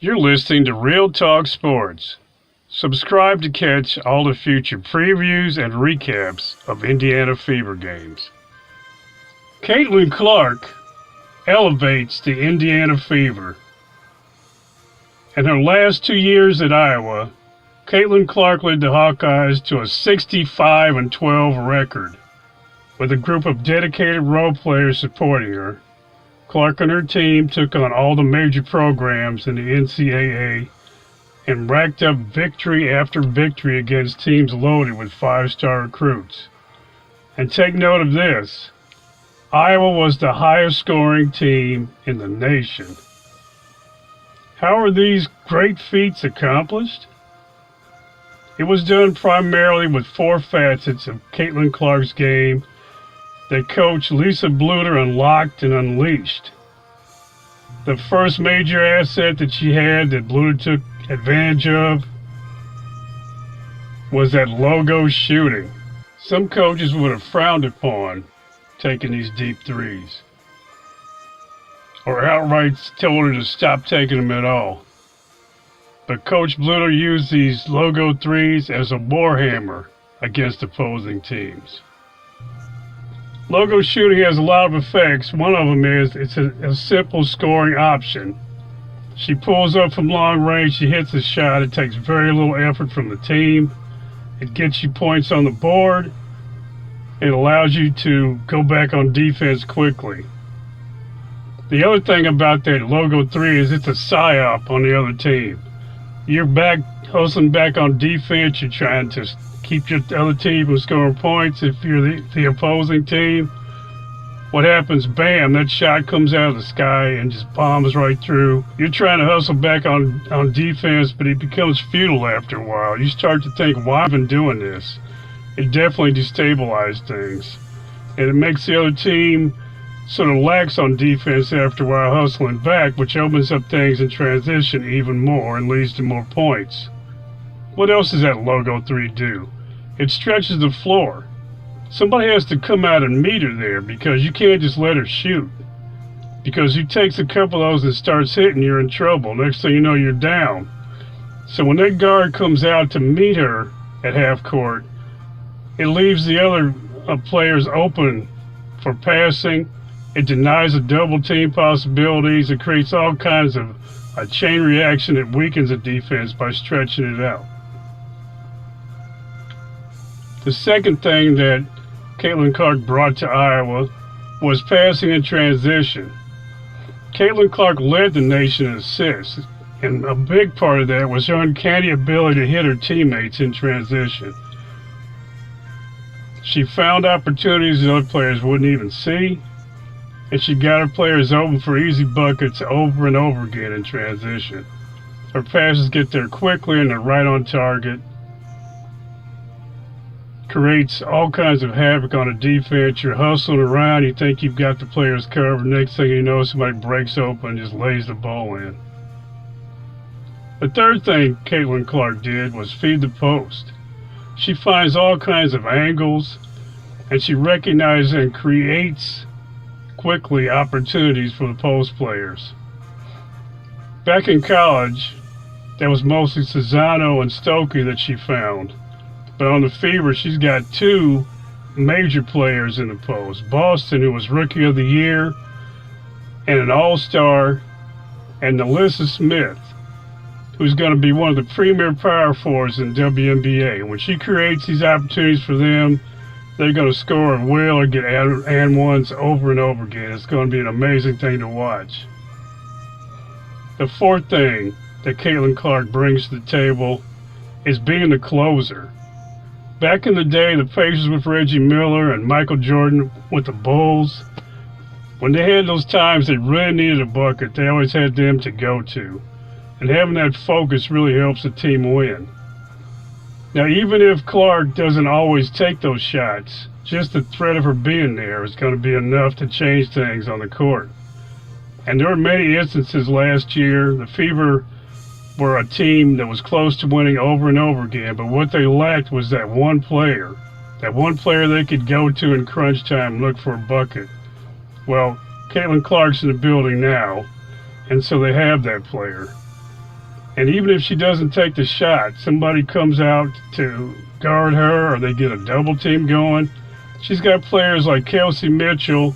You're listening to Real Talk Sports. Subscribe to catch all the future previews and recaps of Indiana Fever games. Caitlin Clark elevates the Indiana Fever. In her last 2 years at Iowa, Caitlin Clark led the Hawkeyes to a 65-12 record. With a group of dedicated role players supporting her, Clark and her team took on all the major programs in the NCAA and racked up victory after victory against teams loaded with five-star recruits. And take note of this, Iowa was the highest scoring team in the nation. How are these great feats accomplished? It was done primarily with four facets of Caitlin Clark's game that Coach Lisa Bluter unlocked and unleashed. The first major asset that she had that Bluter took advantage of was that logo shooting. Some coaches would have frowned upon taking these deep threes, or outright told her to stop taking them at all. But Coach Bluter used these logo threes as a warhammer against opposing teams. Logo shooting has a lot of effects. One of them is it's a simple scoring option. She pulls up from long range, she hits a shot. It takes very little effort from the team. It gets you points on the board. It allows you to go back on defense quickly. The other thing about that logo three is it's a psyop on the other team. You're back hustling back on defense. You're trying to keep your other team from scoring points. If you're the opposing team, what happens? Bam, that shot comes out of the sky and just bombs right through. You're trying to hustle back on defense, but it becomes futile after a while. You start to think, why have I been doing this? It definitely destabilizes things. And it makes the other team sort of lax on defense after a while, hustling back, which opens up things in transition even more and leads to more points. What else does that logo 3 do? It stretches the floor. Somebody has to come out and meet her there because you can't just let her shoot. Because who takes a couple of those and starts hitting, you're in trouble. Next thing you know, you're down. So when that guard comes out to meet her at half court, it leaves the other players open for passing. It denies the double team possibilities. It creates all kinds of a chain reaction that weakens the defense by stretching it out. The second thing that Caitlin Clark brought to Iowa was passing in transition. Caitlin Clark led the nation in assists, and a big part of that was her uncanny ability to hit her teammates in transition. She found opportunities that other players wouldn't even see, and she got her players open for easy buckets over and over again in transition. Her passes get there quickly and they're right on target. Creates all kinds of havoc on a defense. You're hustling around, you think you've got the players covered. Next thing you know, somebody breaks open and just lays the ball in. The third thing Caitlin Clark did was feed the post. She finds all kinds of angles, and she recognizes and creates quickly opportunities for the post players. Back in college, that was mostly Cesano and Stokey that she found. But on the Fever, she's got two major players in the post. Boston, who was Rookie of the Year and an All-Star, and Alyssa Smith, who's going to be one of the premier power forwards in WNBA. And when she creates these opportunities for them, they're going to score at will or get and ones over and over again. It's going to be an amazing thing to watch. The fourth thing that Caitlin Clark brings to the table is being the closer. Back in the day, the Pacers with Reggie Miller and Michael Jordan with the Bulls, when they had those times they really needed a bucket, they always had them to go to. And having that focus really helps the team win. Now, even if Clark doesn't always take those shots, just the threat of her being there is going to be enough to change things on the court. And there were many instances last year. The Fever were a team that was close to winning over and over again, but what they lacked was that one player they could go to in crunch time and look for a bucket. Well, Caitlin Clark's in the building now, and so they have that player. And even if she doesn't take the shot, somebody comes out to guard her or they get a double team going. She's got players like Kelsey Mitchell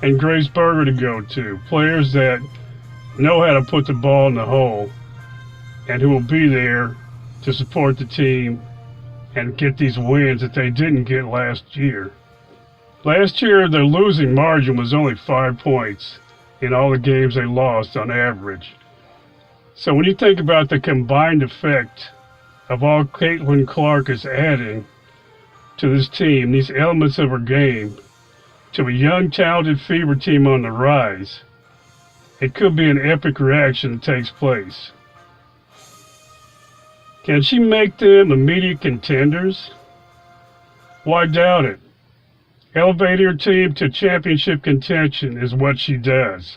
and Grace Berger to go to. Players that know how to put the ball in the hole and who will be there to support the team and get these wins that they didn't get last year. Last year, their losing margin was only 5 points in all the games they lost on average. So when you think about the combined effect of all Caitlin Clark is adding to this team, these elements of her game, to a young, talented Fever team on the rise, it could be an epic reaction that takes place. Can she make them immediate contenders? Why doubt it? Elevating her team to championship contention is what she does.